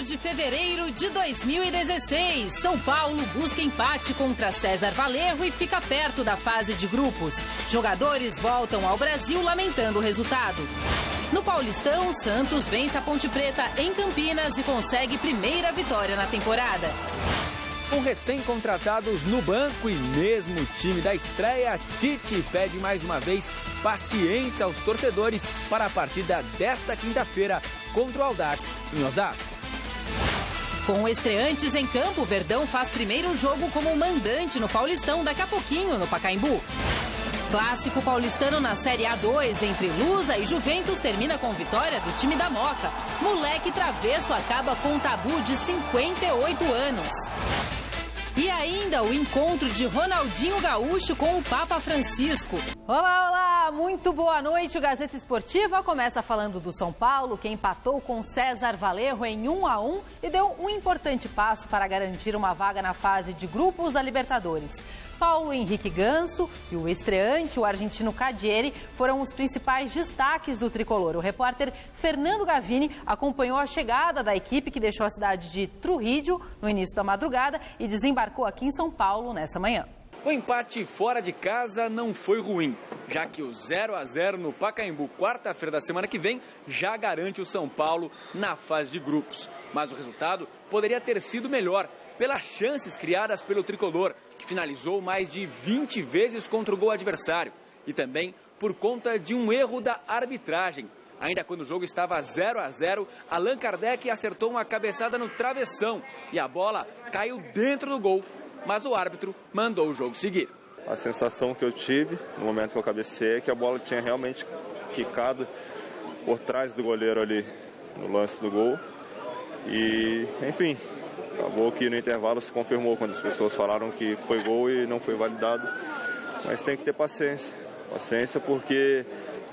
de fevereiro de 2016. São Paulo busca empate contra César Valerro e fica perto da fase de grupos. Jogadores voltam ao Brasil lamentando o resultado. No Paulistão, Santos vence a Ponte Preta em Campinas e consegue primeira vitória na temporada. Com recém-contratados no banco e mesmo o time da estreia, Tite pede mais uma vez paciência aos torcedores para a partida desta quinta-feira contra o Audax em Osasco. Com estreantes em campo, Verdão faz primeiro jogo como mandante no Paulistão daqui a pouquinho no Pacaembu. Clássico paulistano na Série A2 entre Lusa e Juventus termina com vitória do time da Moca. Moleque travesso acaba com um tabu de 58 anos. E ainda o encontro de Ronaldinho Gaúcho com o Papa Francisco. Olá, olá! Muito boa noite. O Gazeta Esportiva começa falando do São Paulo, que empatou com César Valerro em 1-1 e deu um importante passo para garantir uma vaga na fase de grupos da Libertadores. Paulo Henrique Ganso e o estreante, o argentino Cadieri, foram os principais destaques do tricolor. O repórter Fernando Gavini acompanhou a chegada da equipe que deixou a cidade de Trujillo no início da madrugada e desembarcou aqui em São Paulo nessa manhã. O empate fora de casa não foi ruim, já que o 0-0 no Pacaembu, quarta-feira da semana que vem, já garante o São Paulo na fase de grupos. Mas o resultado poderia ter sido melhor, pelas chances criadas pelo tricolor, que finalizou mais de 20 vezes contra o gol adversário. E também por conta de um erro da arbitragem. Ainda quando o jogo estava 0-0, Allan Kardec acertou uma cabeçada no travessão e a bola caiu dentro do gol. Mas o árbitro mandou o jogo seguir. A sensação que eu tive no momento que eu cabecei é que a bola tinha realmente quicado por trás do goleiro ali no lance do gol. E, enfim, acabou que no intervalo se confirmou quando as pessoas falaram que foi gol e não foi validado. Mas tem que ter paciência. Paciência porque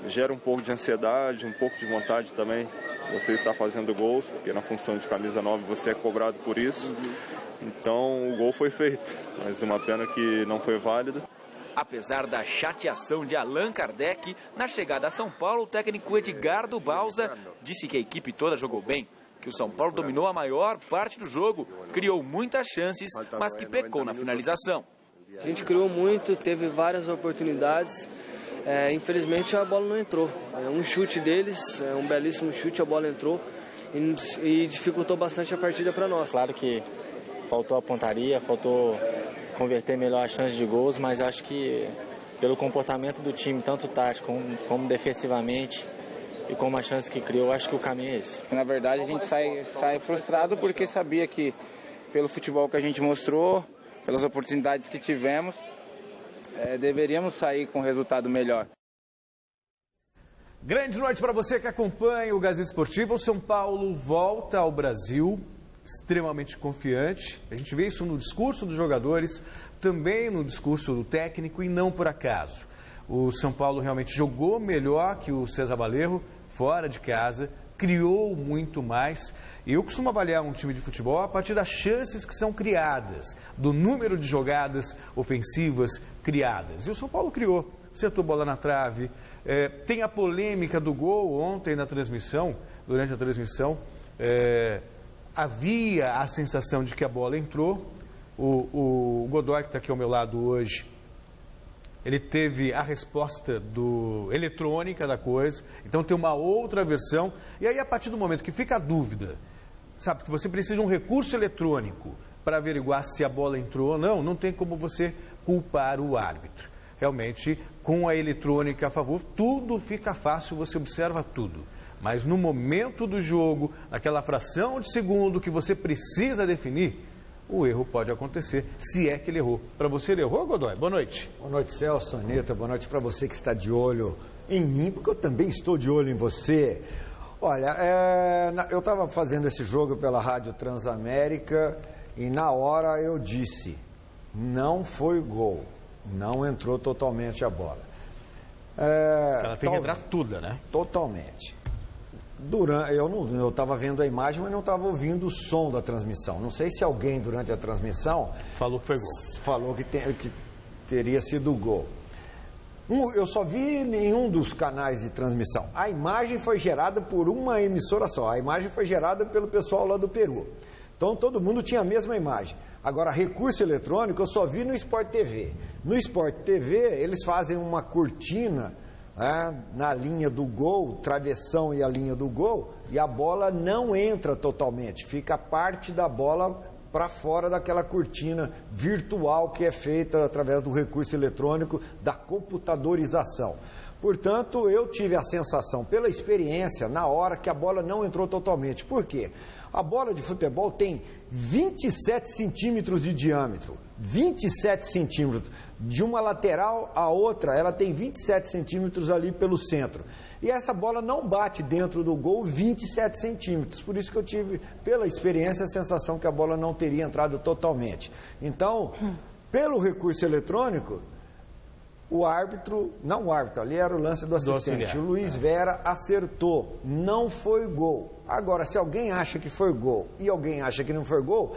gera um pouco de ansiedade, um pouco de vontade também. Você está fazendo gols, porque na função de camisa 9 você é cobrado por isso. Então o gol foi feito, mas uma pena que não foi válido. Apesar da chateação de Allan Kardec, na chegada a São Paulo, o técnico Edgardo Bauza disse que a equipe toda jogou bem, que o São Paulo dominou a maior parte do jogo, criou muitas chances, mas que pecou na finalização. A gente criou muito, teve várias oportunidades, infelizmente a bola não entrou. Um chute deles, um belíssimo chute, a bola entrou e dificultou bastante a partida para nós. Claro que faltou a pontaria, faltou converter melhor as chances de gols, mas acho que pelo comportamento do time, tanto tático como defensivamente, e como a chance que criou, acho que o caminho é esse. Na verdade, a gente sai frustrado porque sabia que, pelo futebol que a gente mostrou, pelas oportunidades que tivemos, deveríamos sair com um resultado melhor. Grande noite para você que acompanha o Gazeta Esportiva. O São Paulo volta ao Brasil extremamente confiante. A gente vê isso no discurso dos jogadores, também no discurso do técnico e não por acaso. O São Paulo realmente jogou melhor que o César Valerro, fora de casa, criou muito mais. E eu costumo avaliar um time de futebol a partir das chances que são criadas, do número de jogadas ofensivas criadas. E o São Paulo criou, acertou bola na trave. Tem a polêmica do gol ontem na transmissão, durante a transmissão. Havia a sensação de que a bola entrou. O Godoy, que está aqui ao meu lado hoje, ele teve a resposta eletrônica da coisa, então tem uma outra versão. E aí, a partir do momento que fica a dúvida, sabe, que você precisa de um recurso eletrônico para averiguar se a bola entrou ou não, não tem como você culpar o árbitro. Realmente, com a eletrônica a favor, tudo fica fácil, você observa tudo. Mas no momento do jogo, naquela fração de segundo que você precisa definir, o erro pode acontecer, se é que ele errou. Para você, ele errou, Godoy? Boa noite. Boa noite, Celso, Anitta. Boa noite para você que está de olho em mim, porque eu também estou de olho em você. Olha, eu estava fazendo esse jogo pela Rádio Transamérica e na hora eu disse, não foi gol, não entrou totalmente a bola. Ela tem que entrar tudo, né? Totalmente. Eu estava vendo a imagem, mas não estava ouvindo o som da transmissão. Não sei se alguém durante a transmissão falou que foi gol. Falou que teria sido gol. Eu só vi nenhum dos canais de transmissão. A imagem foi gerada por uma emissora só. A imagem foi gerada pelo pessoal lá do Peru. Então todo mundo tinha a mesma imagem. Agora, recurso eletrônico eu só vi no Sport TV. No Sport TV eles fazem uma cortina, né, na linha do gol, travessão e a linha do gol, e a bola não entra totalmente. Fica parte da bola para fora daquela cortina virtual que é feita através do recurso eletrônico da computadorização. Portanto, eu tive a sensação, pela experiência, na hora que a bola não entrou totalmente. Por quê? A bola de futebol tem 27 centímetros de diâmetro. 27 centímetros. De uma lateral à outra, ela tem 27 centímetros ali pelo centro. E essa bola não bate dentro do gol 27 centímetros. Por isso que eu tive, pela experiência, a sensação que a bola não teria entrado totalmente. Então, pelo recurso eletrônico, o árbitro, não o árbitro, ali era o lance do assistente, o Luiz Vera acertou, não foi gol. Agora, se alguém acha que foi gol e alguém acha que não foi gol,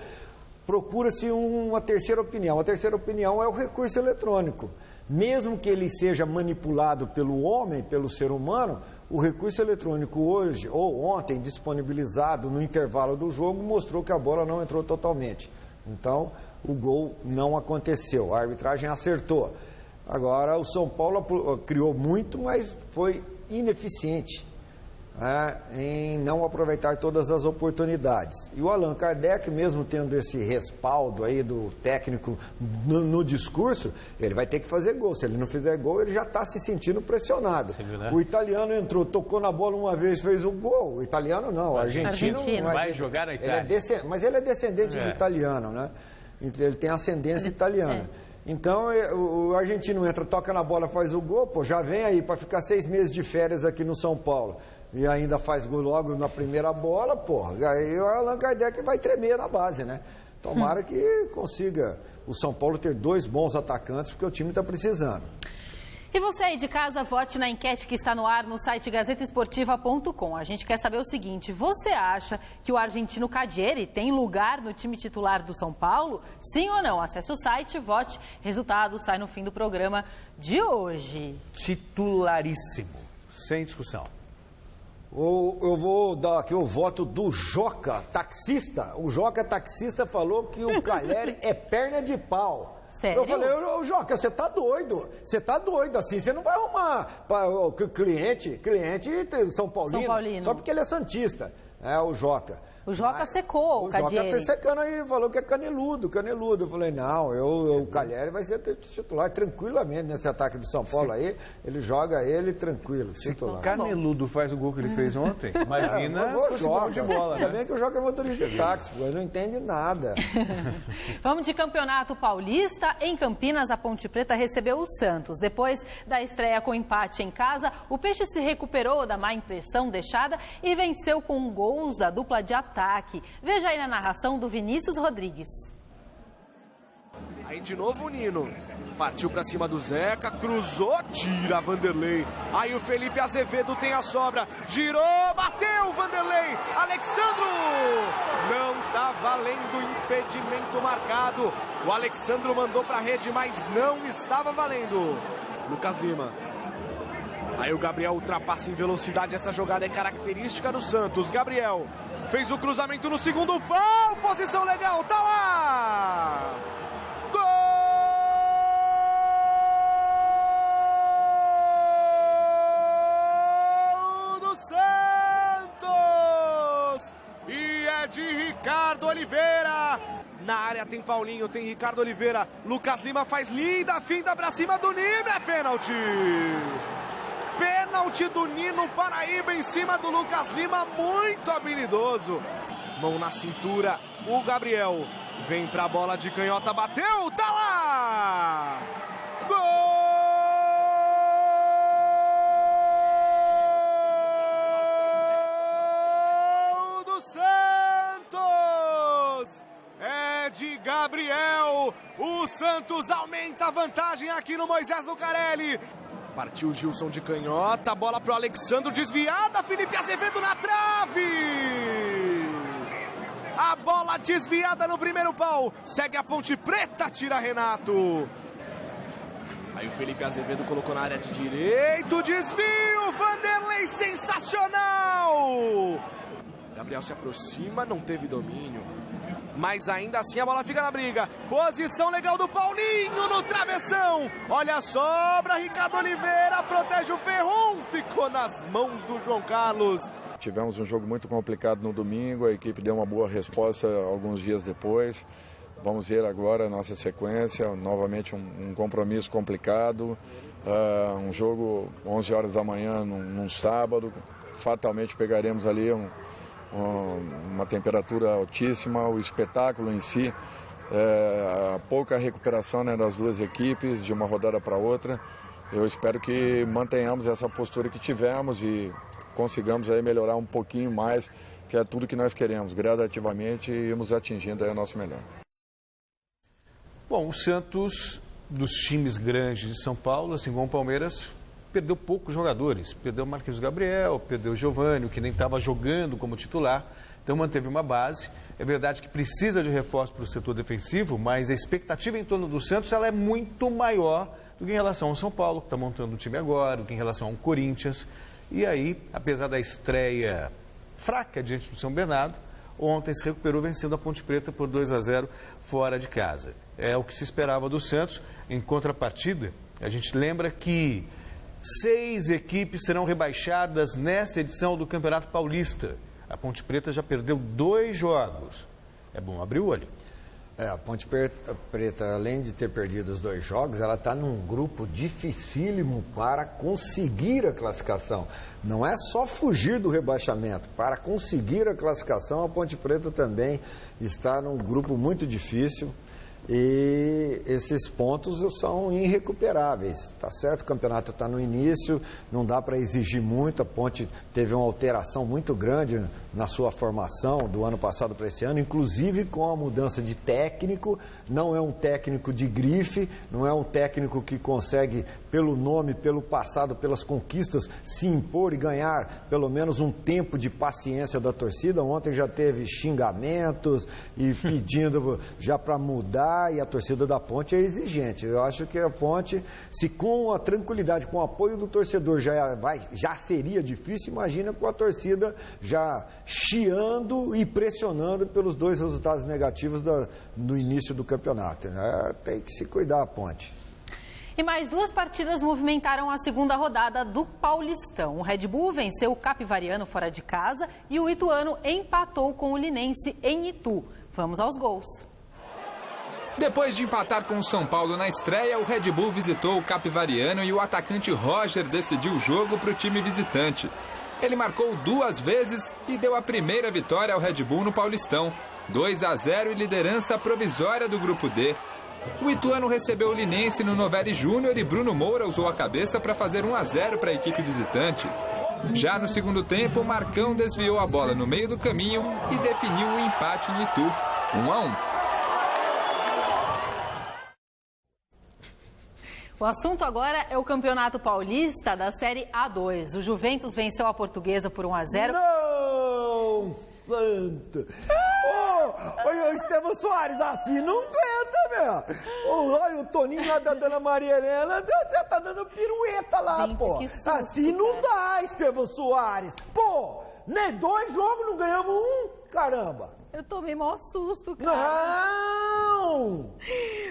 procura-se uma terceira opinião. A terceira opinião é o recurso eletrônico. Mesmo que ele seja manipulado pelo homem, pelo ser humano, o recurso eletrônico hoje, ou ontem, disponibilizado no intervalo do jogo, mostrou que a bola não entrou totalmente. Então, o gol não aconteceu, a arbitragem acertou. Agora, o São Paulo criou muito, mas foi ineficiente, né, em não aproveitar todas as oportunidades. E o Allan Kardec, mesmo tendo esse respaldo aí do técnico no discurso, ele vai ter que fazer gol. Se ele não fizer gol, ele já está se sentindo pressionado. Viu, né? O italiano entrou, tocou na bola uma vez, fez o gol. O italiano não, o argentino vai jogar na Itália. Mas ele é descendente do italiano, né? Ele tem ascendência italiana. Então, o argentino entra, toca na bola, faz o gol, pô, já vem aí para ficar 6 meses de férias aqui no São Paulo. E ainda faz gol logo na primeira bola, pô. Aí o Allan Kardec vai tremer na base, né? Tomara que consiga o São Paulo ter 2 bons atacantes, porque o time está precisando. E você aí de casa, vote na enquete que está no ar no site gazetaesportiva.com. A gente quer saber o seguinte, você acha que o argentino Cadieri tem lugar no time titular do São Paulo? Sim ou não? Acesse o site, vote, resultado sai no fim do programa de hoje. Titularíssimo, sem discussão. Eu vou dar aqui o voto do Joca, taxista. O Joca, taxista, falou que o Calheri é perna de pau. Sério? Eu falei, ô Joca, você tá doido. Você tá doido, assim, você não vai arrumar cliente São Paulino, só porque ele é santista. É o Joca. O Joca secou o Cadieri. O Joca tá secando aí, falou que é caneludo. Eu falei, não, o Calheri vai ser titular tranquilamente nesse ataque do São Paulo aí. Ele joga ele tranquilo, titular. Se caneludo faz o gol que ele fez ontem, imagina se fosse gol de bola, né? Também que o Joca é motorista de táxi, ele não entende nada. Vamos de Campeonato Paulista. Em Campinas, a Ponte Preta recebeu o Santos. Depois da estreia com empate em casa, o Peixe se recuperou da má impressão deixada e venceu com gols da dupla de ataque. Veja aí na narração do Vinícius Rodrigues. Aí de novo o Nino. Partiu pra cima do Zeca, cruzou, tira Vanderlei. Aí o Felipe Azevedo tem a sobra. Girou, bateu Vanderlei. Alexandro! Não tá valendo impedimento marcado. O Alexandro mandou pra rede, mas não estava valendo. Lucas Lima. Aí o Gabriel ultrapassa em velocidade, essa jogada é característica do Santos. Gabriel fez o cruzamento no segundo pau, posição legal, tá lá! Gol do Santos! E é de Ricardo Oliveira. Na área tem Paulinho, tem Ricardo Oliveira. Lucas Lima faz linda finta pra cima do Nino, é pênalti! Pênalti do Nino Paraíba em cima do Lucas Lima, muito habilidoso. Mão na cintura, o Gabriel vem pra bola de canhota, bateu, tá lá! Gol do Santos! É de Gabriel, o Santos aumenta a vantagem aqui no Moisés Lucarelli. Partiu o Gilson de canhota, bola pro Alexandre, desviada, Felipe Azevedo na trave! A bola desviada no primeiro pau, segue a Ponte Preta, tira Renato. Aí o Felipe Azevedo colocou na área de direito, desvio, Vanderlei, sensacional! Gabriel se aproxima, não teve domínio, mas ainda assim a bola fica na briga. Posição legal do Paulinho no travessão. Olha a sobra, Ricardo Oliveira protege o Ferron, ficou nas mãos do João Carlos. Tivemos um jogo muito complicado no domingo, a equipe deu uma boa resposta alguns dias depois. Vamos ver agora a nossa sequência, novamente um compromisso complicado, um jogo 11 horas da manhã num sábado. Fatalmente pegaremos ali uma temperatura altíssima, o espetáculo em si, a pouca recuperação, né, das duas equipes de uma rodada para outra. Eu espero que mantenhamos essa postura que tivemos e consigamos aí melhorar um pouquinho mais, que é tudo que nós queremos, gradativamente irmos atingindo aí o nosso melhor. Bom, o Santos, dos times grandes de São Paulo, assim como o Palmeiras, perdeu poucos jogadores. Perdeu o Marquinhos Gabriel, perdeu o Giovânio, que nem estava jogando como titular. Então manteve uma base. É verdade que precisa de reforço para o setor defensivo, mas a expectativa em torno do Santos ela é muito maior do que em relação ao São Paulo, que está montando um time agora, do que em relação ao Corinthians. E aí, apesar da estreia fraca diante do São Bernardo, ontem se recuperou vencendo a Ponte Preta por 2-0 fora de casa. É o que se esperava do Santos. Em contrapartida, a gente lembra que 6 equipes serão rebaixadas nesta edição do Campeonato Paulista. A Ponte Preta já perdeu 2 jogos. É bom abrir o olho. A Ponte Preta, além de ter perdido os 2 jogos, ela está num grupo dificílimo para conseguir a classificação. Não é só fugir do rebaixamento. Para conseguir a classificação, a Ponte Preta também está num grupo muito difícil. E esses pontos são irrecuperáveis, tá certo? O campeonato está no início, não dá para exigir muito. A Ponte teve uma alteração muito grande na sua formação do ano passado para esse ano, inclusive com a mudança de técnico. Não é um técnico de grife, não é um técnico que consegue, pelo nome, pelo passado, pelas conquistas, se impor e ganhar pelo menos um tempo de paciência da torcida. Ontem já teve xingamentos e pedindo já para mudar. E a torcida da Ponte é exigente. Eu acho que a Ponte, se com a tranquilidade, com o apoio do torcedor já seria difícil, imagina com a torcida já chiando e pressionando pelos 2 resultados negativos no início do campeonato. Tem que se cuidar a Ponte. E mais 2 partidas movimentaram a segunda rodada do Paulistão. O Red Bull venceu o Capivariano fora de casa e o Ituano empatou com o Linense em Itu. Vamos aos gols. Depois de empatar com o São Paulo na estreia, o Red Bull visitou o Capivariano e o atacante Roger decidiu o jogo para o time visitante. Ele marcou 2 vezes e deu a primeira vitória ao Red Bull no Paulistão. 2-0 e liderança provisória do Grupo D. O Ituano recebeu o Linense no Novelli Júnior e Bruno Moura usou a cabeça para fazer 1-0 para a equipe visitante. Já no segundo tempo, o Marcão desviou a bola no meio do caminho e definiu o empate no Itu. 1-1. O assunto agora é o Campeonato Paulista da Série A2. O Juventus venceu a Portuguesa por 1-0. Não, santo! Olha o Estevão Soares, assim não aguenta, meu! Olha o Toninho lá da Dona Maria Helena, já tá dando pirueta lá, gente, pô! Susto, assim não dá, Estevão Soares! Pô, nem 2 jogos não ganhamos 1, caramba! Eu tomei maior susto, cara. Não!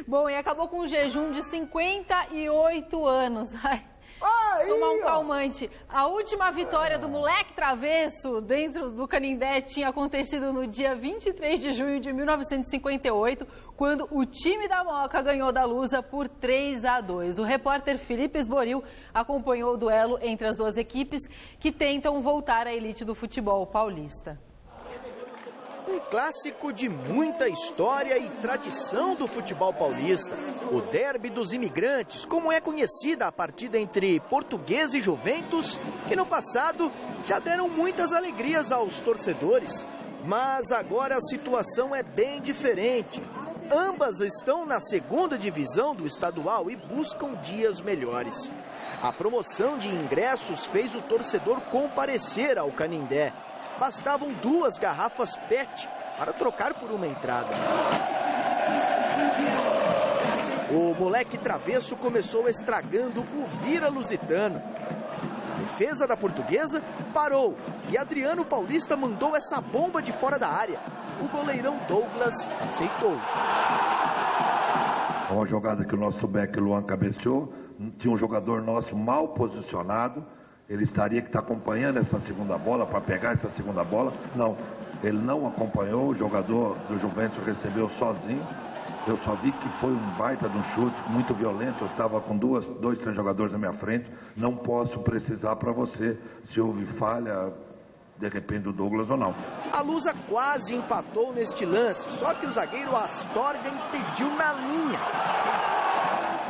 Bom, e acabou com um jejum de 58 anos. Ai, tomar um calmante. A última vitória do moleque travesso dentro do Canindé tinha acontecido no dia 23 de junho de 1958, quando o time da Moca ganhou da Lusa por 3-2. O repórter Felipe Esboril acompanhou o duelo entre as 2 equipes que tentam voltar à elite do futebol paulista. Um clássico de muita história e tradição do futebol paulista. O Derby dos Imigrantes, como é conhecida a partida entre Portuguesa e Juventus, que no passado já deram muitas alegrias aos torcedores. Mas agora a situação é bem diferente. Ambas estão na 2ª divisão do estadual e buscam dias melhores. A promoção de ingressos fez o torcedor comparecer ao Canindé. Bastavam 2 garrafas PET para trocar por uma entrada. O moleque travesso começou estragando o vira-lusitano. A defesa da Portuguesa parou e Adriano Paulista mandou essa bomba de fora da área. O goleirão Douglas aceitou. Uma jogada que o nosso back Luan cabeceou, tinha um jogador nosso mal posicionado, ele estaria que estar acompanhando essa segunda bola para pegar essa segunda bola. Não, ele não acompanhou, o jogador do Juventus recebeu sozinho. Eu só vi que foi um baita de um chute muito violento. Eu estava com dois, três jogadores na minha frente. Não posso precisar para você se houve falha, de repente, do Douglas ou não. A Lusa quase empatou neste lance, só que o zagueiro Astorga impediu na linha.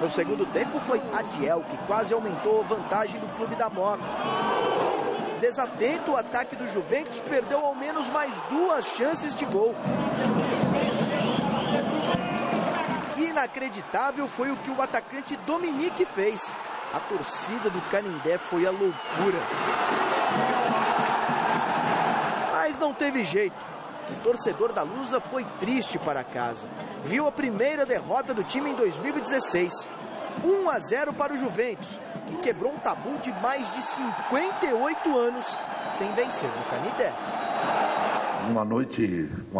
No segundo tempo foi Adiel que quase aumentou a vantagem do Clube da Moca. Desatento, o ataque do Juventus perdeu ao menos mais 2 chances de gol. Inacreditável foi o que o atacante Dominique fez. A torcida do Canindé foi a loucura. Mas não teve jeito. O torcedor da Lusa foi triste para casa. Viu a primeira derrota do time em 2016. 1-0 para o Juventus, que quebrou um tabu de mais de 58 anos sem vencer no Canindé. Uma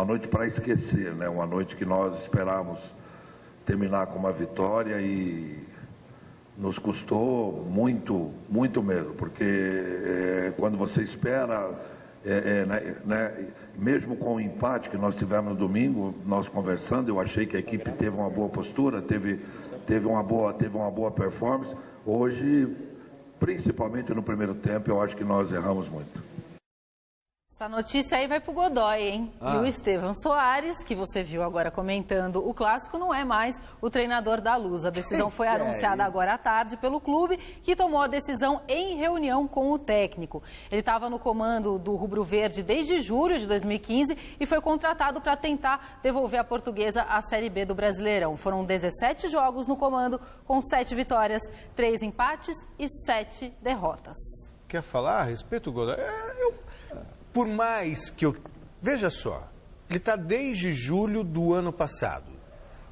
noite para esquecer, né? Uma noite que nós esperávamos terminar com uma vitória e nos custou muito, muito mesmo, porque quando você espera, mesmo com o empate que nós tivemos no domingo, nós conversando, eu achei que a equipe teve uma boa postura, teve uma boa performance. Hoje, principalmente no primeiro tempo, eu acho que nós erramos muito. Essa notícia aí vai pro Godoy, hein? E o Estevão Soares, que você viu agora comentando o clássico, não é mais o treinador da Luz. A decisão foi anunciada agora à tarde pelo clube, que tomou a decisão em reunião com o técnico. Ele estava no comando do Rubro Verde desde julho de 2015 e foi contratado para tentar devolver a Portuguesa à Série B do Brasileirão. Foram 17 jogos no comando, com 7 vitórias, 3 empates e 7 derrotas. Quer falar a respeito do Godoy? Por mais que eu... Veja só, ele está desde julho do ano passado.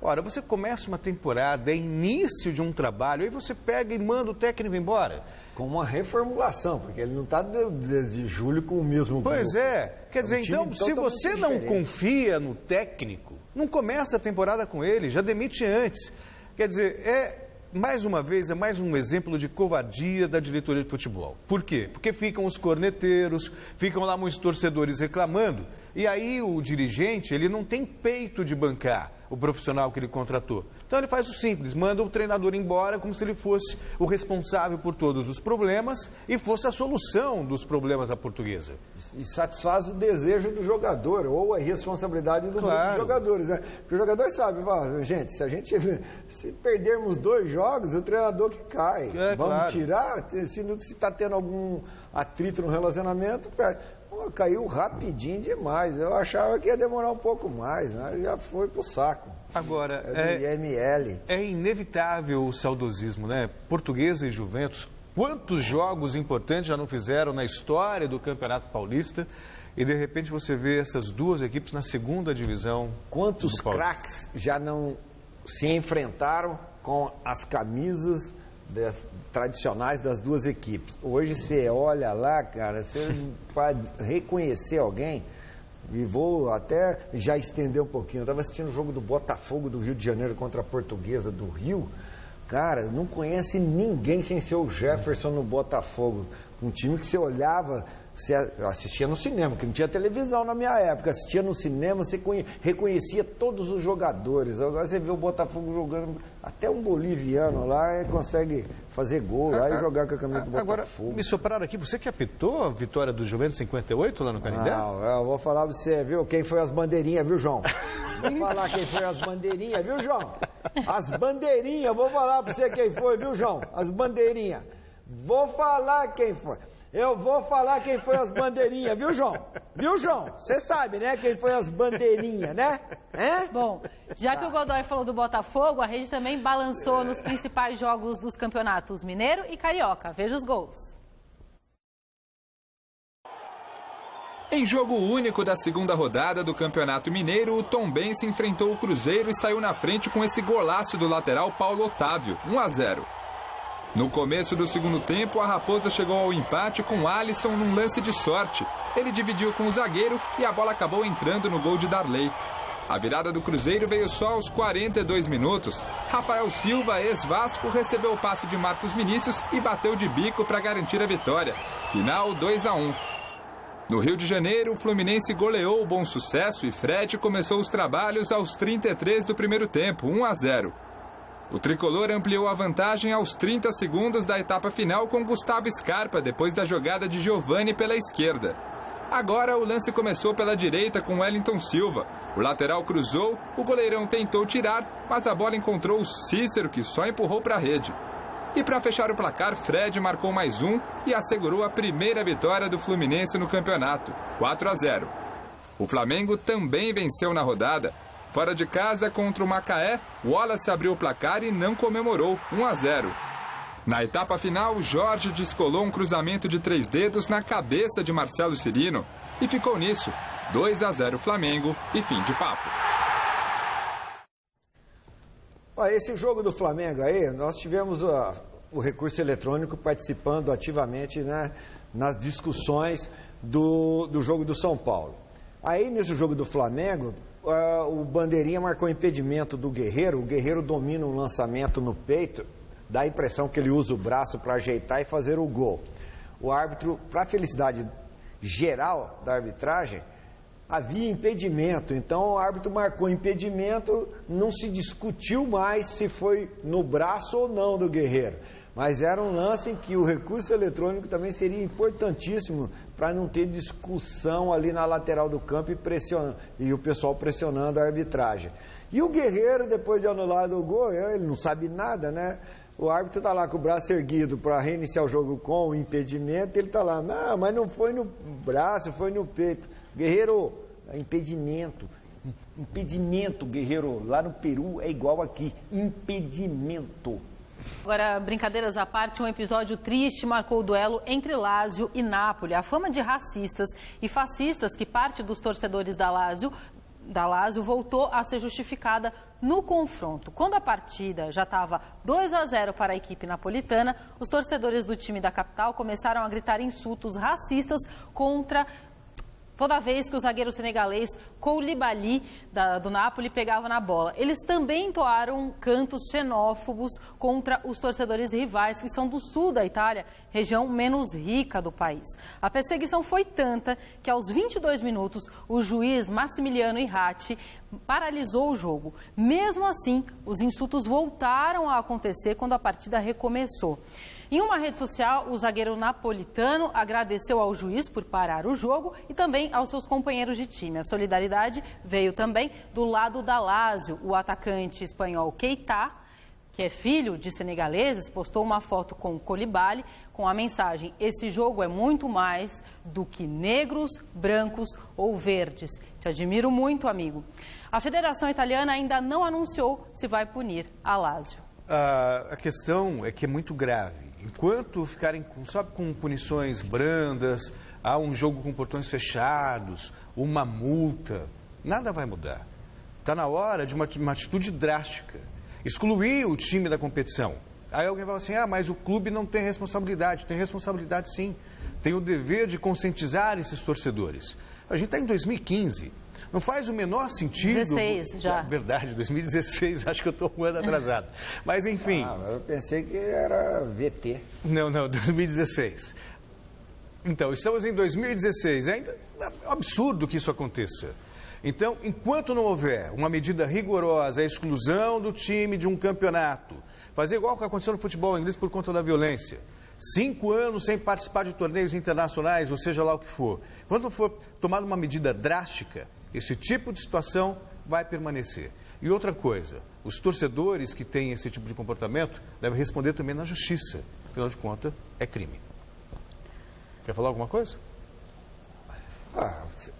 Ora, você começa uma temporada, é início de um trabalho, aí você pega e manda o técnico embora. Com uma reformulação, porque ele não está desde julho com o mesmo grupo. Pois é. Quer dizer, então, se você não confia no técnico, não começa a temporada com ele, já demite antes. Quer dizer, mais uma vez, é mais um exemplo de covardia da diretoria de futebol. Por quê? Porque ficam os corneteiros, ficam lá muitos torcedores reclamando, e aí o dirigente, ele não tem peito de bancar o profissional que ele contratou. Então ele faz o simples, manda o treinador embora como se ele fosse o responsável por todos os problemas e fosse a solução dos problemas da Portuguesa. E satisfaz o desejo do jogador, ou a responsabilidade do grupo de jogadores, né? Porque o jogador sabe, gente, se perdermos 2 jogos, o treinador que cai. Vamos tirar, se está tendo algum atrito no relacionamento, caiu rapidinho demais. Eu achava que ia demorar um pouco mais, né? Já foi pro saco. Agora, é inevitável o saudosismo, né? Portuguesa e Juventus, quantos jogos importantes já não fizeram na história do Campeonato Paulista e de repente você vê essas duas equipes na segunda divisão. Quantos craques já não se enfrentaram com as camisas tradicionais das duas equipes? Hoje você olha lá, cara, você vai reconhecer alguém, e vou até já estender um pouquinho. Eu estava assistindo o jogo do Botafogo do Rio de Janeiro contra a Portuguesa do Rio. Cara, não conhece ninguém sem ser o Jefferson no Botafogo. Um time que você olhava, você assistia no cinema, porque não tinha televisão na minha época. Assistia no cinema, você reconhecia todos os jogadores. Agora você vê o Botafogo jogando, até um boliviano lá consegue fazer gol lá e jogar com a camisa do Botafogo. Agora, me sopraram aqui, você que apitou a vitória do Juventus 58 lá no Canindé? Não, eu vou falar pra você, viu? Quem foi as bandeirinhas, viu, João? Vou falar quem foi as bandeirinhas, viu, João? As bandeirinhas, vou falar pra você quem foi, viu, João? As bandeirinhas. Vou falar quem foi. Eu vou falar quem foi as bandeirinhas, viu, João? Viu, João? Você sabe, né, quem foi as bandeirinhas, né? Bom, já que o Godoy falou do Botafogo, a rede também balançou nos principais jogos dos campeonatos Mineiro e Carioca. Veja os gols. Em jogo único da segunda rodada do Campeonato Mineiro, o Tombense enfrentou o Cruzeiro e saiu na frente com esse golaço do lateral Paulo Otávio, 1-0. No começo do segundo tempo, a Raposa chegou ao empate com Alisson num lance de sorte. Ele dividiu com o zagueiro e a bola acabou entrando no gol de Darley. A virada do Cruzeiro veio só aos 42 minutos. Rafael Silva, ex-Vasco, recebeu o passe de Marcos Vinícius e bateu de bico para garantir a vitória. Final 2-1. No Rio de Janeiro, o Fluminense goleou o Bom Sucesso e Fred começou os trabalhos aos 33 do primeiro tempo, 1-0. O tricolor ampliou a vantagem aos 30 segundos da etapa final com Gustavo Scarpa, depois da jogada de Giovani pela esquerda. Agora o lance começou pela direita com Wellington Silva. O lateral cruzou, o goleirão tentou tirar, mas a bola encontrou o Cícero, que só empurrou para a rede. E para fechar o placar, Fred marcou mais um e assegurou a primeira vitória do Fluminense no campeonato, 4-0. O Flamengo também venceu na rodada. Fora de casa contra o Macaé, Wallace abriu o placar e não comemorou, 1-0. Na etapa final, Jorge descolou um cruzamento de 3 dedos na cabeça de Marcelo Cirino e ficou nisso, 2-0 Flamengo e fim de papo. Esse jogo do Flamengo aí, nós tivemos o recurso eletrônico participando ativamente, né, nas discussões do jogo do São Paulo. Aí, nesse jogo do Flamengo, o Bandeirinha marcou impedimento do Guerreiro. O Guerreiro domina um lançamento no peito, dá a impressão que ele usa o braço para ajeitar e fazer o gol. O árbitro, para a felicidade geral da arbitragem, havia impedimento, então o árbitro marcou impedimento, não se discutiu mais se foi no braço ou não do Guerreiro, mas era um lance em que o recurso eletrônico também seria importantíssimo para não ter discussão ali na lateral do campo e o pessoal pressionando a arbitragem. E o Guerreiro, depois de anulado o gol, ele não sabe nada, né? O árbitro está lá com o braço erguido para reiniciar o jogo com o impedimento, ele está lá, não, mas não foi no braço, foi no peito. Guerreiro, impedimento, Guerreiro, lá no Peru é igual aqui, impedimento. Agora, brincadeiras à parte, um episódio triste marcou o duelo entre Lazio e Napoli. A fama de racistas e fascistas que parte dos torcedores da Lazio voltou a ser justificada no confronto. Quando a partida já estava 2-0 para a equipe napolitana, os torcedores do time da capital começaram a gritar insultos racistas contra toda vez que o zagueiro senegalês Koulibaly, do Napoli, pegava na bola. Eles também entoaram cantos xenófobos contra os torcedores rivais, que são do sul da Itália, região menos rica do país. A perseguição foi tanta que, aos 22 minutos, o juiz Massimiliano Irrati paralisou o jogo. Mesmo assim, os insultos voltaram a acontecer quando a partida recomeçou. Em uma rede social, o zagueiro napolitano agradeceu ao juiz por parar o jogo e também aos seus companheiros de time. A solidariedade veio também do lado da Lazio. O atacante espanhol Keita, que é filho de senegaleses, postou uma foto com Koulibaly com a mensagem: esse jogo é muito mais do que negros, brancos ou verdes. Te admiro muito, amigo. A Federação Italiana ainda não anunciou se vai punir a Lazio. A questão é que é muito grave. Enquanto ficarem só com punições brandas, há um jogo com portões fechados, uma multa, nada vai mudar. Está na hora de uma atitude drástica. Excluir o time da competição. Aí alguém vai falar assim, mas o clube não tem responsabilidade. Tem responsabilidade sim. Tem o dever de conscientizar esses torcedores. A gente está em 2015. Não faz o menor sentido... 16 já. Verdade, 2016, acho que eu estou um ano atrasado. Mas enfim... eu pensei que era VT. Não, 2016. Então, estamos em 2016. Ainda é absurdo que isso aconteça. Então, enquanto não houver uma medida rigorosa, a exclusão do time de um campeonato, fazer igual que aconteceu no futebol inglês por conta da violência, 5 anos sem participar de torneios internacionais, ou seja lá o que for, quando for tomada uma medida drástica, esse tipo de situação vai permanecer. E outra coisa, os torcedores que têm esse tipo de comportamento devem responder também na justiça. Afinal de contas, é crime. Quer falar alguma coisa?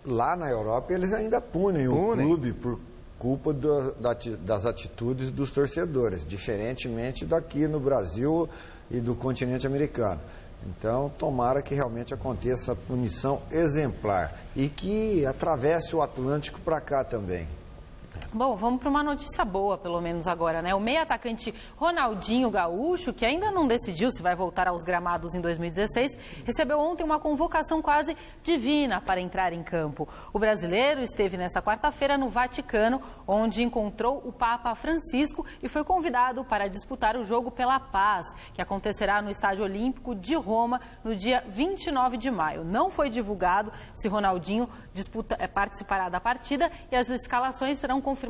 Lá na Europa eles ainda punem o clube por culpa das atitudes dos torcedores, diferentemente daqui no Brasil e do continente americano. Então, tomara que realmente aconteça a punição exemplar e que atravesse o Atlântico para cá também. Bom, vamos para uma notícia boa, pelo menos agora, né? O meio-atacante Ronaldinho Gaúcho, que ainda não decidiu se vai voltar aos gramados em 2016, recebeu ontem uma convocação quase divina para entrar em campo. O brasileiro esteve nesta quarta-feira no Vaticano, onde encontrou o Papa Francisco e foi convidado para disputar o jogo pela paz, que acontecerá no Estádio Olímpico de Roma no dia 29 de maio. Não foi divulgado se Ronaldinho participará da partida e as escalações serão confirmadas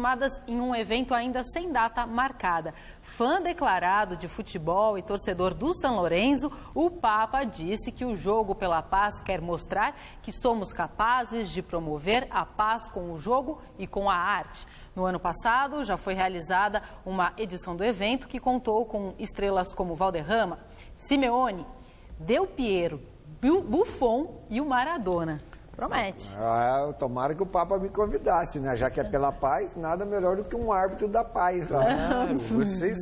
em um evento ainda sem data marcada. Fã declarado de futebol e torcedor do San Lorenzo, o Papa disse que o jogo pela paz quer mostrar que somos capazes de promover a paz com o jogo e com a arte. No ano passado, já foi realizada uma edição do evento que contou com estrelas como Valderrama, Simeone, Del Piero, Buffon e o Maradona. Promete. Tomara que o Papa me convidasse, né? Já que é pela paz, nada melhor do que um árbitro da paz lá. Claro, vocês...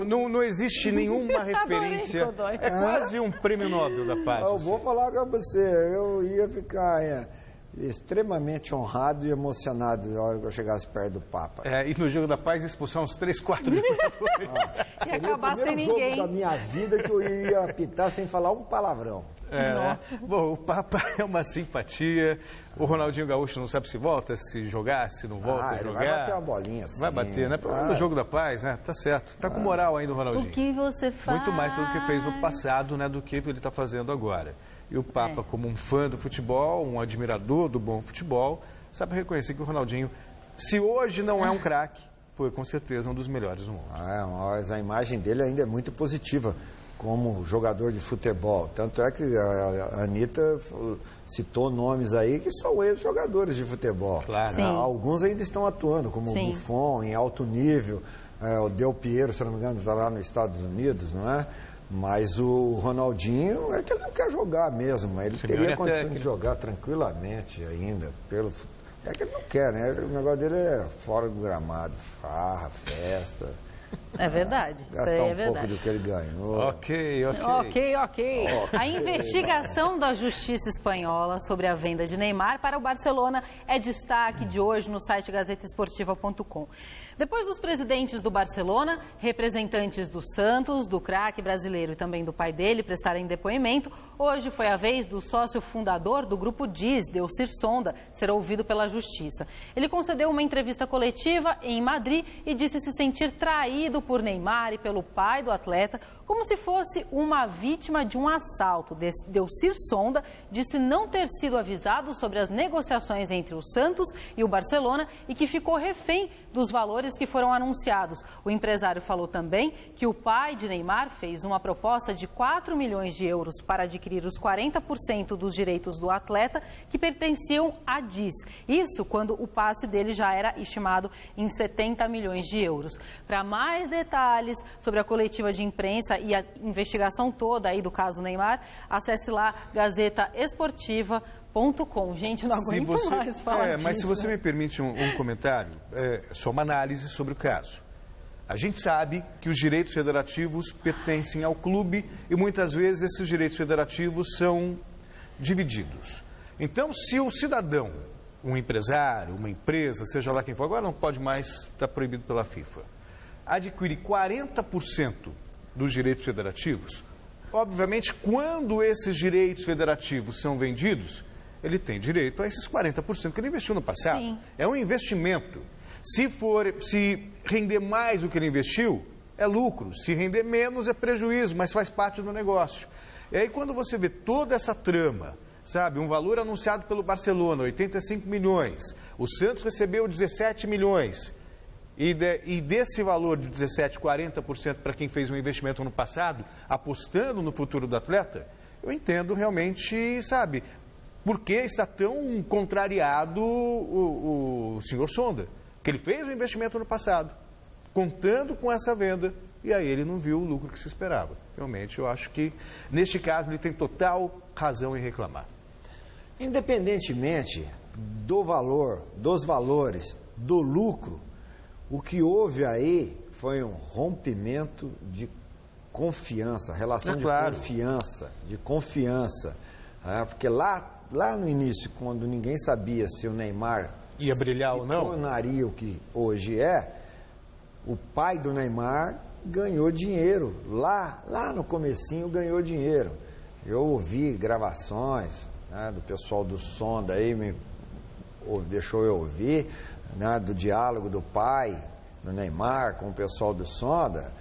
Não existe nenhuma referência. É quase um prêmio Nobel da paz. Eu vou falar com você, eu ia ficar extremamente honrado e emocionado na hora que eu chegasse perto do Papa. E no jogo da paz expulsar uns 3, 4 mil. E acabar sem ninguém. Seria o primeiro jogo da minha vida que eu iria apitar sem falar um palavrão. Bom, o Papa é uma simpatia. O Ronaldinho Gaúcho não sabe se volta, se jogar, se não volta a jogar. Vai bater uma bolinha assim. Vai bater, né? No jogo da paz, né? Tá certo. Tá com moral ainda o Ronaldinho. O que você faz? Muito mais do que fez no passado, né? Do que ele tá fazendo agora. E o Papa, como um fã do futebol, um admirador do bom futebol, sabe reconhecer que o Ronaldinho, se hoje não é um craque, foi com certeza um dos melhores do mundo. Mas a imagem dele ainda é muito positiva como jogador de futebol. Tanto é que a Anitta citou nomes aí que são ex-jogadores de futebol. Claro. Alguns ainda estão atuando, como o Buffon, em alto nível. O Del Piero, se não me engano, está lá nos Estados Unidos, não é? Mas o Ronaldinho é que ele não quer jogar mesmo. Ele teria condições de jogar tranquilamente ainda. É que ele não quer, né? O negócio dele é fora do gramado, farra, festa. É verdade, isso aí é verdade. Um pouco do que ele ganhou. Ok. A investigação da Justiça Espanhola sobre a venda de Neymar para o Barcelona é destaque de hoje no site gazetaesportiva.com. Depois dos presidentes do Barcelona, representantes do Santos, do craque brasileiro e também do pai dele prestarem depoimento, hoje foi a vez do sócio fundador do Grupo DIS, Delcir Sonda, ser ouvido pela Justiça. Ele concedeu uma entrevista coletiva em Madrid e disse se sentir traído por Neymar e pelo pai do atleta, como se fosse uma vítima de um assalto. Delcir Sonda disse não ter sido avisado sobre as negociações entre o Santos e o Barcelona e que ficou refém dos valores que foram anunciados. O empresário falou também que o pai de Neymar fez uma proposta de 4 milhões de euros para adquirir os 40% dos direitos do atleta que pertenciam à DIS. Isso quando o passe dele já era estimado em 70 milhões de euros. Para mais detalhes sobre a coletiva de imprensa e a investigação toda aí do caso Neymar, acesse lá gazetaesportiva.com. Gente, eu não aguento mais falar disso. Mas se você me permite um comentário, só uma análise sobre o caso. A gente sabe que os direitos federativos pertencem ao clube e muitas vezes esses direitos federativos são divididos. Então, se o cidadão, um empresário, uma empresa, seja lá quem for, agora não pode mais estar proibido pela FIFA, adquire 40% dos direitos federativos, obviamente, quando esses direitos federativos são vendidos, ele tem direito a esses 40% que ele investiu no passado. Sim. É um investimento. Se render mais do que ele investiu, é lucro. Se render menos, é prejuízo, mas faz parte do negócio. E aí, quando você vê toda essa trama, sabe, um valor anunciado pelo Barcelona, 85 milhões, o Santos recebeu 17 milhões, e desse valor de 17, 40% para quem fez um investimento no passado, apostando no futuro do atleta, eu entendo realmente, sabe, por que está tão contrariado o senhor Sonda, que ele fez um investimento no passado, contando com essa venda, e aí ele não viu o lucro que se esperava. Realmente, eu acho que, neste caso, ele tem total razão em reclamar. Independentemente do valor, dos valores, do lucro, o que houve aí foi um rompimento de confiança, relação de claro. confiança. Porque lá no início, quando ninguém sabia se o Neymar ia brilhar ou não, tornaria o que hoje é, o pai do Neymar ganhou dinheiro. Lá no comecinho ganhou dinheiro. Eu ouvi gravações, né, do pessoal do Sonda aí, deixou eu ouvir, né, do diálogo do pai do Neymar com o pessoal do Sonda.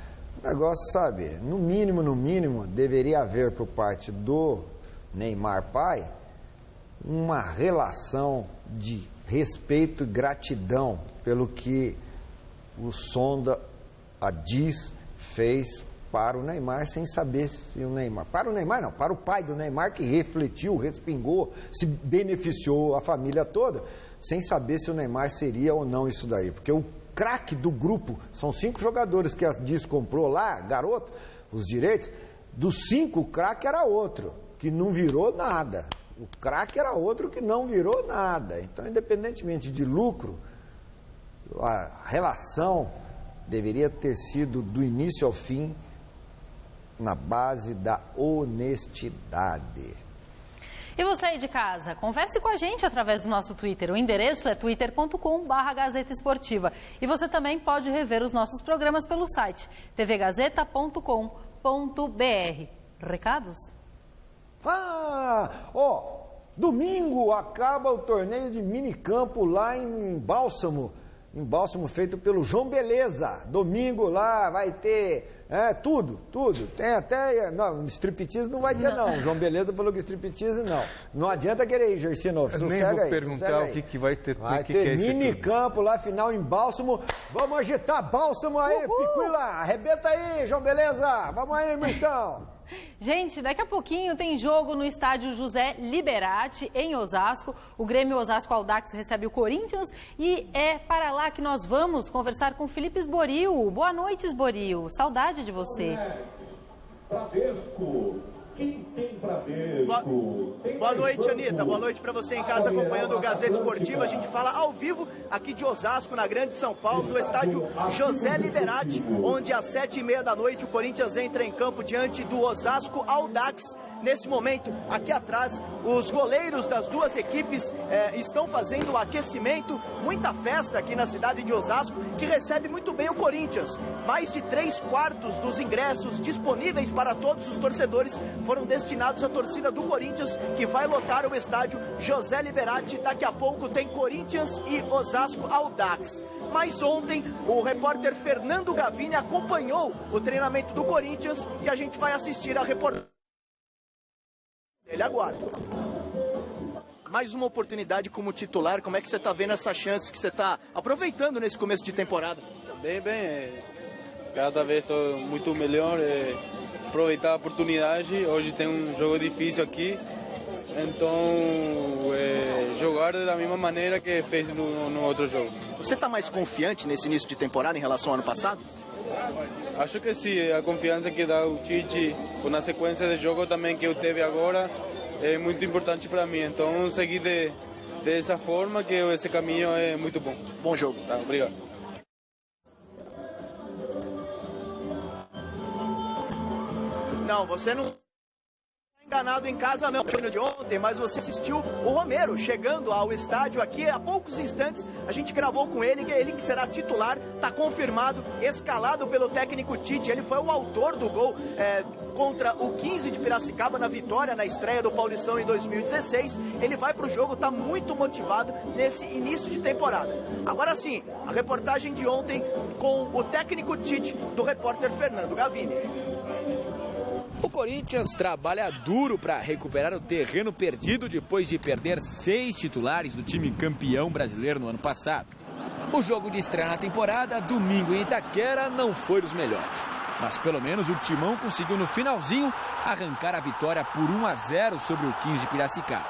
O negócio, sabe, no mínimo, deveria haver por parte do Neymar pai uma relação de respeito e gratidão pelo que o Sonda, a Diz, fez para o Neymar, sem saber se o Neymar... Para o Neymar não, para o pai do Neymar, que refletiu, respingou, se beneficiou a família toda, sem saber se o Neymar seria ou não isso daí. Porque o craque do grupo, são 5 jogadores que a Diz comprou lá, garoto, os direitos, dos 5, o craque era outro, que não virou nada. O craque era outro que não virou nada. Então, independentemente de lucro, a relação deveria ter sido do início ao fim na base da honestidade. E você aí de casa, converse com a gente através do nosso Twitter. O endereço é twitter.com/Gazeta Esportiva. E você também pode rever os nossos programas pelo site tvgazeta.com.br. Recados? Domingo acaba o torneio de minicampo lá em Bálsamo. Em Bálsamo, feito pelo João Beleza. Domingo lá vai ter tudo. Tem até... Não, striptease não vai ter, não. O João Beleza falou que striptease não. Não adianta querer ir, Gersino. Eu nem vou perguntar o que vai ter. Vai ter minicampo lá, final em Bálsamo. Vamos agitar Bálsamo aí, Picuila. Arrebenta aí, João Beleza. Vamos aí, Mirtão. Gente, daqui a pouquinho tem jogo no estádio José Liberati, em Osasco. O Grêmio Osasco Audax recebe o Corinthians e é para lá que nós vamos conversar com Felipe Esboril. Boa noite, Esboril. Saudade de você. Bradesco. Quem tem Bradesco? Boa noite, Anitta. Boa noite para você em casa acompanhando o Gazeta Esportiva. A gente fala ao vivo aqui de Osasco, na Grande São Paulo, no estádio José Liberati, onde às 7h30 da noite o Corinthians entra em campo diante do Osasco Audax. Nesse momento, aqui atrás, os goleiros das duas equipes estão fazendo o aquecimento, muita festa aqui na cidade de Osasco, que recebe muito bem o Corinthians. Mais de 3/4 dos ingressos disponíveis para todos os torcedores foram destinados à torcida do Corinthians, que vai lotar o estádio José Liberati. Daqui a pouco tem Corinthians e Osasco Audax. Mas ontem, o repórter Fernando Gavini acompanhou o treinamento do Corinthians e a gente vai assistir a reportagem. Ele aguarda. Mais uma oportunidade como titular. Como é que você está vendo essa chance que você está aproveitando nesse começo de temporada? Bem. Cada vez estou muito melhor. Aproveitar a oportunidade. Hoje tem um jogo difícil aqui. Então, jogar da mesma maneira que fez no outro jogo. Você está mais confiante nesse início de temporada em relação ao ano passado? Acho que sim, a confiança que dá o Tite com a sequência de jogo também que eu teve agora é muito importante para mim. Então, seguir dessa forma, que esse caminho é muito bom. Bom jogo. Tá, obrigado. Não, você não... enganado em casa não, de ontem, mas você assistiu o Romero chegando ao estádio aqui há poucos instantes. A gente gravou com ele, que é ele que será titular, está confirmado, escalado pelo técnico Tite. Ele foi o autor do gol contra o 15 de Piracicaba na vitória na estreia do Paulistão em 2016. Ele vai para o jogo, está muito motivado nesse início de temporada. Agora sim, a reportagem de ontem com o técnico Tite, do repórter Fernando Gavini. O Corinthians trabalha duro para recuperar o terreno perdido depois de perder 6 titulares do time campeão brasileiro no ano passado. O jogo de estreia na temporada, domingo em Itaquera, não foi dos melhores. Mas pelo menos o Timão conseguiu no finalzinho arrancar a vitória por 1-0 sobre o 15 de Piracicaba.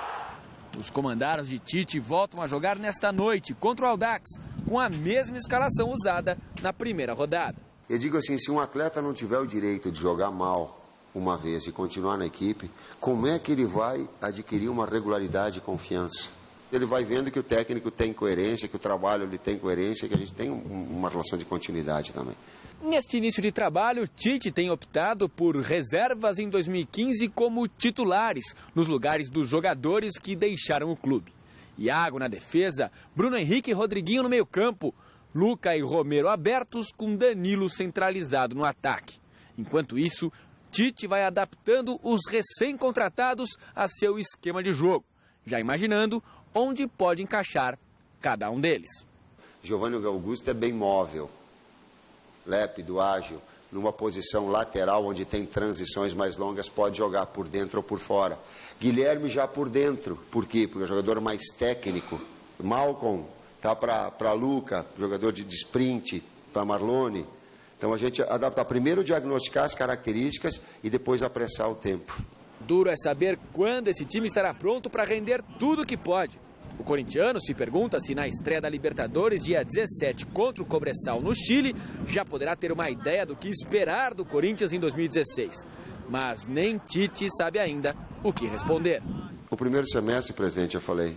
Os comandados de Tite voltam a jogar nesta noite contra o Audax, com a mesma escalação usada na primeira rodada. Eu digo assim, se um atleta não tiver o direito de jogar mal uma vez e continuar na equipe, como é que ele vai adquirir uma regularidade e confiança? Ele vai vendo que o técnico tem coerência, que o trabalho ele tem coerência, que a gente tem uma relação de continuidade também. Neste início de trabalho, Tite tem optado por reservas em 2015 como titulares, nos lugares dos jogadores que deixaram o clube. Iago na defesa, Bruno Henrique e Rodriguinho no meio-campo, Luca e Romero abertos com Danilo centralizado no ataque. Enquanto isso, Tite vai adaptando os recém-contratados a seu esquema de jogo, já imaginando onde pode encaixar cada um deles. Giovanni Augusto é bem móvel, lépido, ágil, numa posição lateral onde tem transições mais longas, pode jogar por dentro ou por fora. Guilherme já por dentro, por quê? Porque é um jogador mais técnico. Malcom tá para Luca, jogador de sprint, para Marlone. Então a gente adapta primeiro, diagnosticar as características e depois apressar o tempo. Duro é saber quando esse time estará pronto para render tudo que pode. O corintiano se pergunta se na estreia da Libertadores, dia 17, contra o Cobresal no Chile, já poderá ter uma ideia do que esperar do Corinthians em 2016. Mas nem Tite sabe ainda o que responder. O primeiro semestre, presidente, eu falei,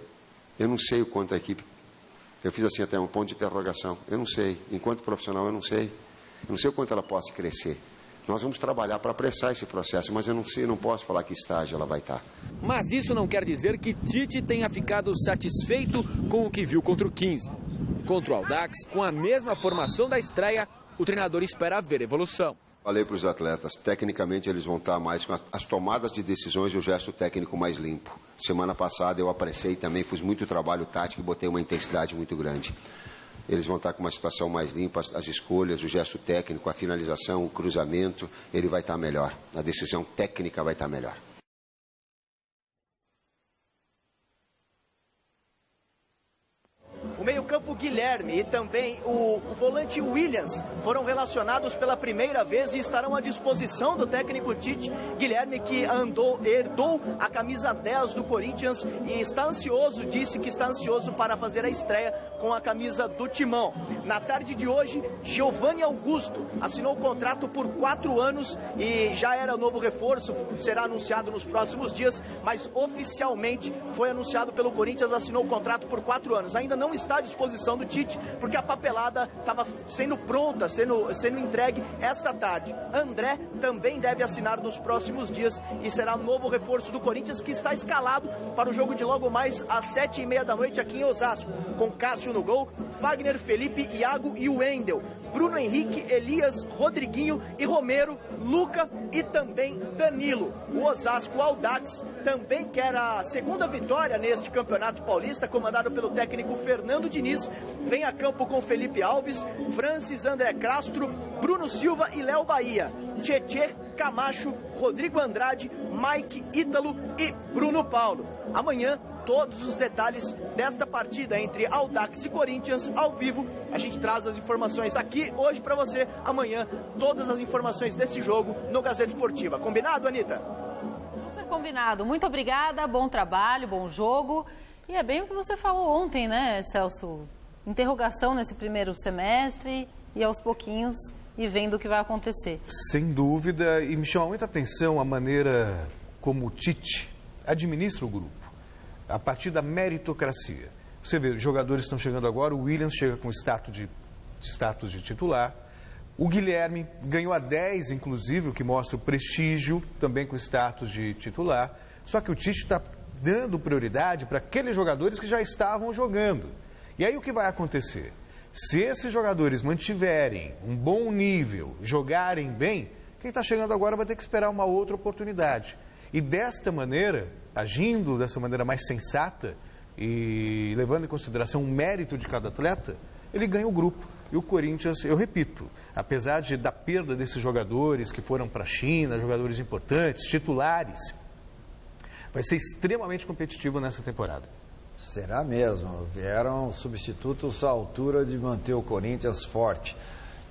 eu não sei o quanto a equipe... Eu fiz assim até um ponto de interrogação. Eu não sei. Enquanto profissional, eu não sei. Eu não sei o quanto ela possa crescer. Nós vamos trabalhar para apressar esse processo, mas eu não sei, não posso falar que estágio ela vai estar. Mas isso não quer dizer que Tite tenha ficado satisfeito com o que viu contra o 15. Contra o Audax, com a mesma formação da estreia, o treinador espera ver evolução. Falei para os atletas, tecnicamente eles vão estar mais com as tomadas de decisões e o gesto técnico mais limpo. Semana passada eu apressei também, fiz muito trabalho tático e botei uma intensidade muito grande. Eles vão estar com uma situação mais limpa, as escolhas, o gesto técnico, a finalização, o cruzamento, ele vai estar melhor. A decisão técnica vai estar melhor. O meio-campo Guilherme e também o volante Williams foram relacionados pela primeira vez e estarão à disposição do técnico Tite. Guilherme, que herdou a camisa 10 do Corinthians e está ansioso, disse que está ansioso para fazer a estreia com a camisa do Timão. Na tarde de hoje, Giovanni Augusto assinou o contrato por 4 anos e já era novo reforço, será anunciado nos próximos dias, mas oficialmente foi anunciado pelo Corinthians, assinou o contrato por 4 anos. Ainda não está à disposição do Tite, porque a papelada estava sendo pronta, sendo entregue esta tarde. André também deve assinar nos próximos dias e será novo reforço do Corinthians, que está escalado para o jogo de logo mais às 7h30 da noite aqui em Osasco, com Cássio no gol, Wagner, Felipe, Iago e Wendel, Bruno Henrique, Elias, Rodriguinho e Romero, Luca e também Danilo. O Osasco Audax também quer a segunda vitória neste Campeonato Paulista, comandado pelo técnico Fernando Diniz. Vem a campo com Felipe Alves, Francis, André Castro, Bruno Silva e Léo Bahia, Tietê, Camacho, Rodrigo Andrade, Mike, Ítalo e Bruno Paulo. Amanhã, todos os detalhes desta partida entre Audax e Corinthians ao vivo. A gente traz as informações aqui hoje para você. Amanhã, todas as informações desse jogo no Gazeta Esportiva. Combinado, Anitta? Super combinado. Muito obrigada, bom trabalho, bom jogo. E é bem o que você falou ontem, né, Celso? Interrogação nesse primeiro semestre e aos pouquinhos e vendo o que vai acontecer. Sem dúvida, e me chama muita atenção a maneira como o Tite administra o grupo, a partir da meritocracia. Você vê, os jogadores estão chegando agora, o Williams chega com status de titular, o Guilherme ganhou a 10, inclusive, o que mostra o prestígio, também com status de titular, só que o Tite está dando prioridade para aqueles jogadores que já estavam jogando. E aí o que vai acontecer? Se esses jogadores mantiverem um bom nível, jogarem bem, quem está chegando agora vai ter que esperar uma outra oportunidade. E desta maneira, agindo dessa maneira mais sensata e levando em consideração o mérito de cada atleta, ele ganha o grupo. E o Corinthians, eu repito, apesar da perda desses jogadores que foram para a China, jogadores importantes, titulares, vai ser extremamente competitivo nessa temporada. Será mesmo. Vieram substitutos à altura de manter o Corinthians forte.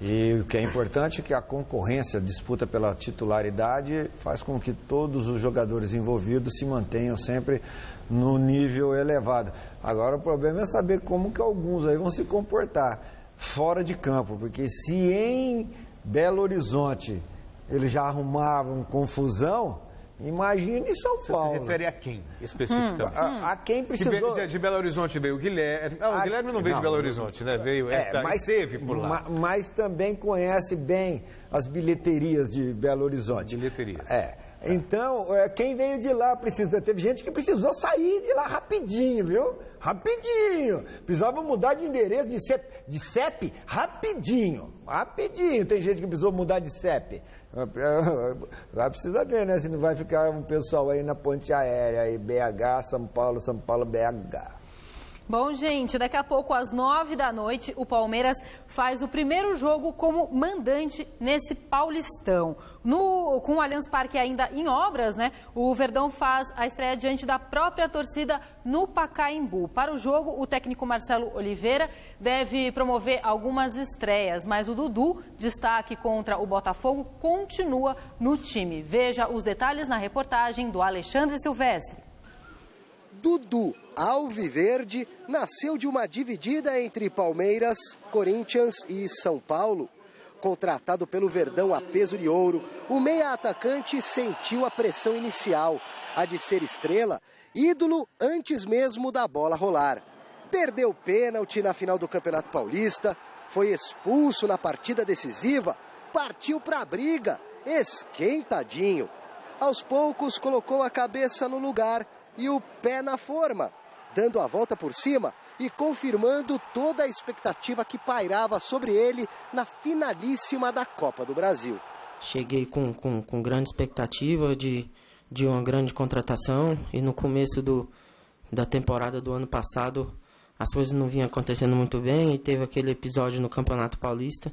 E o que é importante é que a concorrência, a disputa pela titularidade, faz com que todos os jogadores envolvidos se mantenham sempre no nível elevado. Agora o problema é saber como que alguns aí vão se comportar fora de campo, porque se em Belo Horizonte eles já arrumavam confusão, Imagine São Paulo. Você se refere a quem, especificamente? A quem precisou... De Belo Horizonte veio o Guilherme. Não, o Guilherme não veio de Belo Horizonte, né? Veio, mas esteve por lá. Mas também conhece bem as bilheterias de Belo Horizonte. Bilheterias. Então, quem veio de lá precisa... Teve gente que precisou sair de lá rapidinho, viu? Rapidinho. Precisava mudar de endereço de CEP rapidinho. Rapidinho. Tem gente que precisou mudar de CEP. Vai precisar ver, né? Se não vai ficar um pessoal aí na ponte aérea, aí BH, São Paulo, BH. Bom, gente, daqui a pouco, às 9 da noite, o Palmeiras faz o primeiro jogo como mandante nesse Paulistão. Com o Allianz Parque ainda em obras, né? O Verdão faz a estreia diante da própria torcida no Pacaembu. Para o jogo, o técnico Marcelo Oliveira deve promover algumas estreias, mas o Dudu, destaque contra o Botafogo, continua no time. Veja os detalhes na reportagem do Alexandre Silvestre. Dudu, alviverde, nasceu de uma dividida entre Palmeiras, Corinthians e São Paulo. Contratado pelo Verdão a peso de ouro, o meia-atacante sentiu a pressão inicial, a de ser estrela, ídolo antes mesmo da bola rolar. Perdeu pênalti na final do Campeonato Paulista, foi expulso na partida decisiva, partiu para a briga, esquentadinho. Aos poucos colocou a cabeça no lugar e o pé na forma, dando a volta por cima e confirmando toda a expectativa que pairava sobre ele na finalíssima da Copa do Brasil. Cheguei com grande expectativa de uma grande contratação e no começo da temporada do ano passado as coisas não vinham acontecendo muito bem e teve aquele episódio no Campeonato Paulista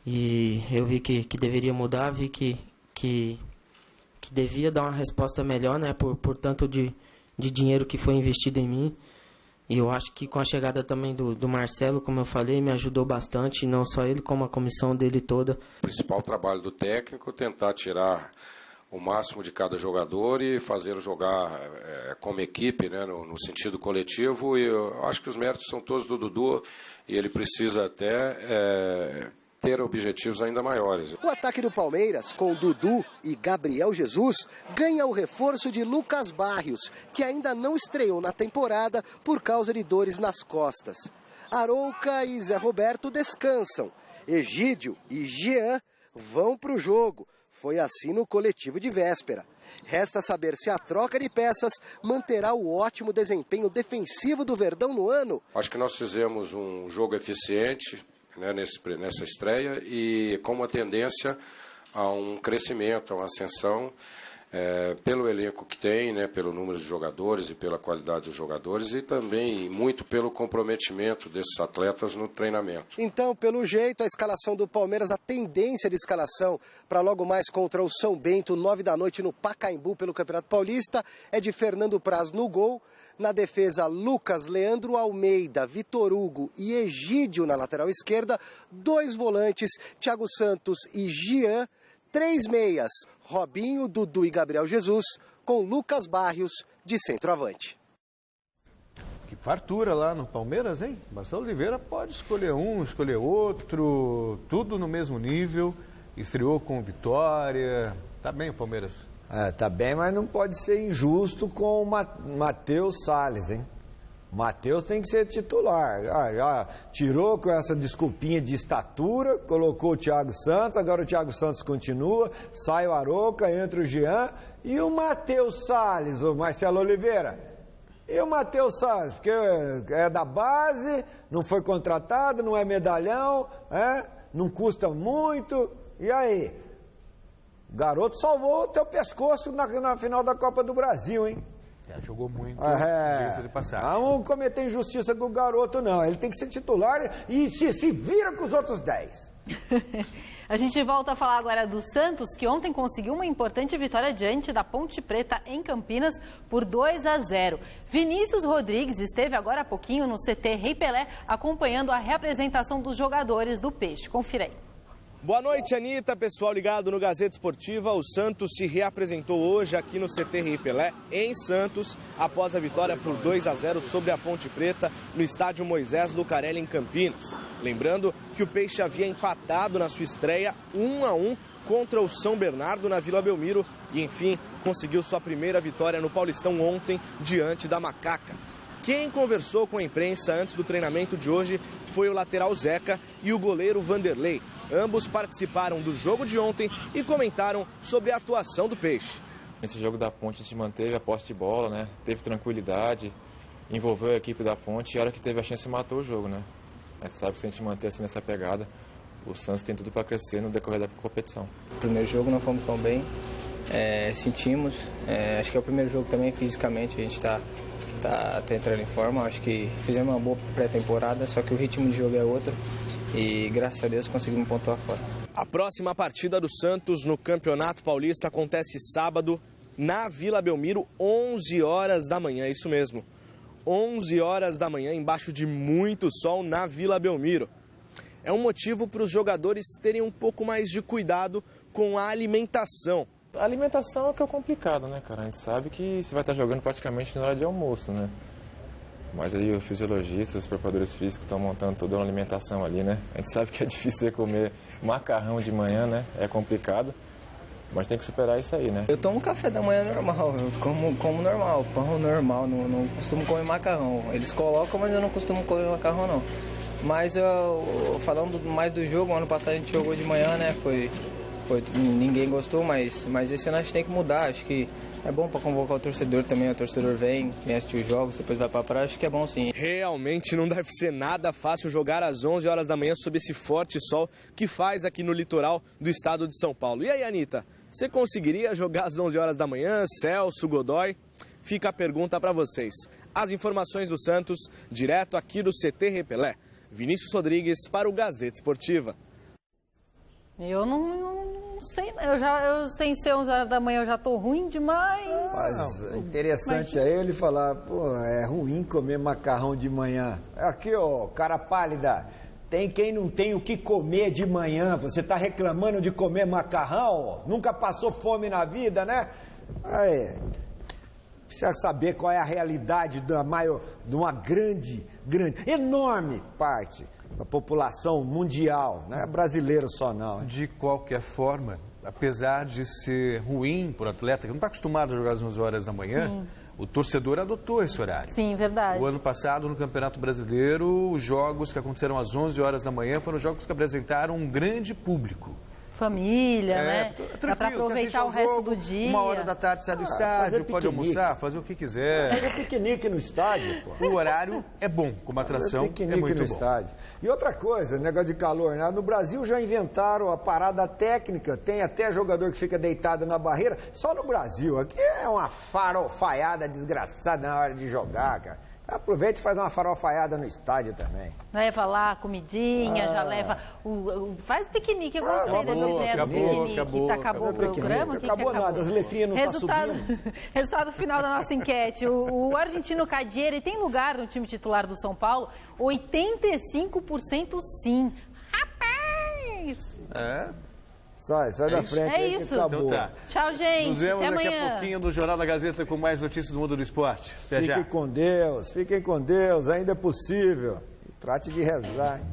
e eu vi que deveria mudar, vi que devia dar uma resposta melhor, né, por tanto de dinheiro que foi investido em mim. E eu acho que com a chegada também do Marcelo, como eu falei, me ajudou bastante, não só ele, como a comissão dele toda. O principal trabalho do técnico é tentar tirar o máximo de cada jogador e fazê-lo jogar como equipe, né, no sentido coletivo. E eu acho que os méritos são todos do Dudu e ele precisa até ter objetivos ainda maiores. O ataque do Palmeiras, com Dudu e Gabriel Jesus, ganha o reforço de Lucas Barrios, que ainda não estreou na temporada por causa de dores nas costas. Arouca e Zé Roberto descansam. Egídio e Jean vão para o jogo. Foi assim no coletivo de véspera. Resta saber se a troca de peças manterá o ótimo desempenho defensivo do Verdão no ano. Acho que nós fizemos um jogo eficiente, né, nessa estreia e com uma tendência a um crescimento, a uma ascensão pelo elenco que tem, né, pelo número de jogadores e pela qualidade dos jogadores e também muito pelo comprometimento desses atletas no treinamento. Então, pelo jeito, a escalação do Palmeiras, a tendência de escalação para logo mais contra o São Bento, 9 da noite no Pacaembu pelo Campeonato Paulista, é de Fernando Praz no gol. Na defesa, Lucas, Leandro Almeida, Vitor Hugo e Egídio na lateral esquerda. 2 volantes, Thiago Santos e Jean. 3 meias, Robinho, Dudu e Gabriel Jesus, com Lucas Barrios de centroavante. Que fartura lá no Palmeiras, hein? Marcelo Oliveira pode escolher um, escolher outro, tudo no mesmo nível. Estreou com vitória. Tá bem o Palmeiras? Tá bem, mas não pode ser injusto com o Matheus Salles, hein? Matheus tem que ser titular. Já tirou com essa desculpinha de estatura, colocou o Thiago Santos, agora o Thiago Santos continua, sai o Arouca, entra o Jean e o Matheus Salles, o Marcelo Oliveira. E o Matheus Salles, porque é da base, não foi contratado, não é medalhão, não custa muito, e aí? O garoto salvou o teu pescoço na final da Copa do Brasil, hein? Jogou muito, diga-se de passagem. Não vamos cometer injustiça com o garoto, não. Ele tem que ser titular e se vira com os outros 10. A gente volta a falar agora do Santos, que ontem conseguiu uma importante vitória diante da Ponte Preta em Campinas por 2-0. Vinícius Rodrigues esteve agora há pouquinho no CT Rei Pelé, acompanhando a reapresentação dos jogadores do Peixe. Confira aí. Boa noite, Anitta. Pessoal ligado no Gazeta Esportiva. O Santos se reapresentou hoje aqui no CT Rei Pelé, em Santos, após a vitória por 2-0 sobre a Ponte Preta no estádio Moisés Lucarelli, em Campinas. Lembrando que o Peixe havia empatado na sua estreia 1-1 contra o São Bernardo na Vila Belmiro e, enfim, conseguiu sua primeira vitória no Paulistão ontem diante da Macaca. Quem conversou com a imprensa antes do treinamento de hoje foi o lateral Zeca e o goleiro Vanderlei. Ambos participaram do jogo de ontem e comentaram sobre a atuação do Peixe. Nesse jogo da Ponte a gente manteve a posse de bola, né? Teve tranquilidade, envolveu a equipe da Ponte e a hora que teve a chance matou o jogo, né? A gente sabe que se a gente manter assim nessa pegada, o Santos tem tudo para crescer no decorrer da competição. No primeiro jogo não fomos tão bem, sentimos, acho que é o primeiro jogo também fisicamente, a gente está entrando em forma, acho que fizemos uma boa pré-temporada, só que o ritmo de jogo é outro e graças a Deus conseguimos pontuar fora. A próxima partida do Santos no Campeonato Paulista acontece sábado na Vila Belmiro, 11 horas da manhã, isso mesmo, 11 horas da manhã, embaixo de muito sol na Vila Belmiro. É um motivo para os jogadores terem um pouco mais de cuidado com a alimentação. A alimentação é que é complicado, né, cara? A gente sabe que você vai estar jogando praticamente na hora de almoço, né? Mas aí os fisiologistas, os preparadores físicos estão montando toda uma alimentação ali, né? A gente sabe que é difícil comer macarrão de manhã, né? É complicado, mas tem que superar isso aí, né? Eu tomo café da manhã normal, eu como normal, pão normal, não costumo comer macarrão. Eles colocam, mas eu não costumo comer macarrão, não. Mas falando mais do jogo, ano passado a gente jogou de manhã, né? Ninguém gostou, mas esse ano a gente tem que mudar. Acho que é bom para convocar o torcedor também. O torcedor vem assistir os jogos, depois vai para a praia. Acho que é bom sim. Realmente não deve ser nada fácil jogar às 11 horas da manhã sob esse forte sol que faz aqui no litoral do estado de São Paulo. E aí, Anitta, você conseguiria jogar às 11 horas da manhã? Celso, Godoy? Fica a pergunta para vocês. As informações do Santos, direto aqui do CT Rei Pelé. Vinícius Rodrigues para o Gazeta Esportiva. Eu não sei, eu sem ser 11 horas da manhã eu já tô ruim demais. Mas é interessante é ele falar, pô, é ruim comer macarrão de manhã. Aqui, ó, cara pálida, tem quem não tem o que comer de manhã, você tá reclamando de comer macarrão? Nunca passou fome na vida, né? Aí, precisa saber qual é a realidade de uma grande, enorme parte da população mundial, não é brasileiro só não. De qualquer forma, apesar de ser ruim para o atleta, que não está acostumado a jogar às 11 horas da manhã, sim, o torcedor adotou esse horário. Sim, verdade. O ano passado, no Campeonato Brasileiro, os jogos que aconteceram às 11 horas da manhã foram jogos que apresentaram um grande público. Família, né? Dá para aproveitar o resto do dia. 1h da tarde sai do estádio, pode almoçar, fazer o que quiser. Fazer piquenique no estádio, pô. O horário é bom, como atração, é muito no estádio. E outra coisa, negócio de calor, né? No Brasil já inventaram a parada técnica, tem até jogador que fica deitado na barreira, só no Brasil. Aqui é uma farofaiada desgraçada na hora de jogar, cara. Aproveita e faz uma farofaiada no estádio também. Leva lá comidinha, já leva faz piquenique, eu gostei dessa ideia do piquenique. Acabou o programa? Acabou nada, as letrinhas não estão subindo. Resultado final da nossa enquete. O argentino Cadieri tem lugar no time titular do São Paulo? 85% sim. Rapaz! Sai da frente. É isso. Acabou. Então tá. Tchau, gente. Nos vemos até daqui amanhã. a pouquinho no Jornal da Gazeta com mais notícias do mundo do esporte. Até já. Fiquem com Deus, ainda é possível. Trate de rezar, hein?